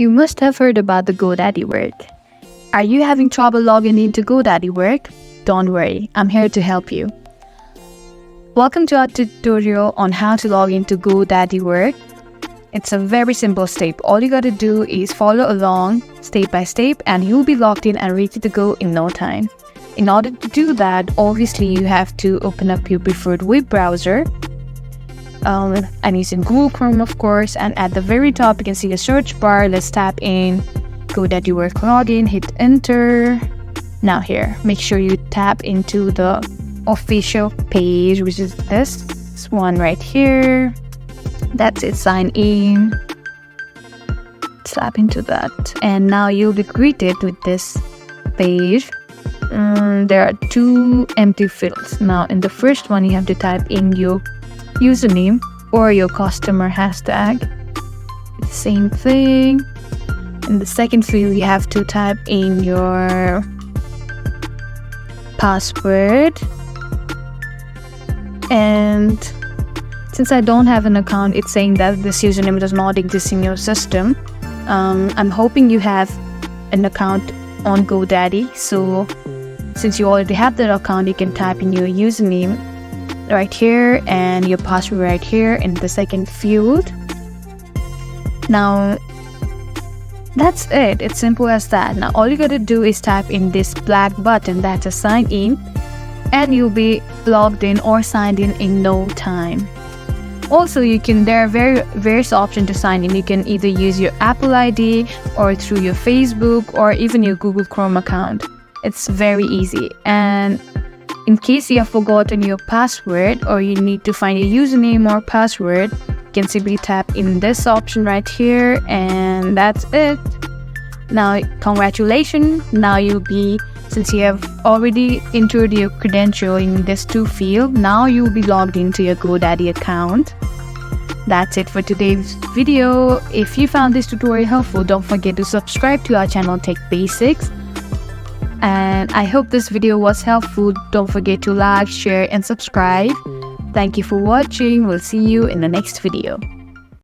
You must have heard about the GoDaddy work. Are you having trouble logging into GoDaddy work? Don't worry, I'm here to help you. Welcome to our tutorial on how to log into GoDaddy work. It's a very simple step. All you gotta do is follow along step by step and you'll be logged in and ready to go in no time. In order to do that, obviously you have to open up your preferred web browser. I'm using Google Chrome, of course, and at the very top you can see a search bar. Let's tap in GoDaddy Work Login, hit enter. Now here, make sure you tap into the official page, which is this one right here. That's it, sign in. Tap into that, and now you'll be greeted with this page. There are two empty fields. Now in the first one, you have to type in your username or your customer hashtag. Same thing. In the second field, you have to type in your password. And since I don't have an account, it's saying that this username does not exist in your system. I'm hoping you have an account on GoDaddy. So since you already have that account, you can type in your username right here and your password right here in the second field. Now that's it. It's simple as that. Now all you gotta do is type in this black button that's a sign in, and you'll be logged in or signed in no time. Also, there are various options to sign in. You can either use your Apple ID or through your Facebook or even your Google Chrome account. It's very easy. And in case you have forgotten your password or you need to find your username or password, you can simply tap in this option right here, and that's it. Now, congratulations. Now since you have already entered your credential in this two field, now you'll be logged into your GoDaddy account. That's it for today's video. If you found this tutorial helpful, don't forget to subscribe to our channel Tech Basics. And I hope this video was helpful. Don't forget to like, share, and subscribe. Thank you for watching. We'll see you in the next video.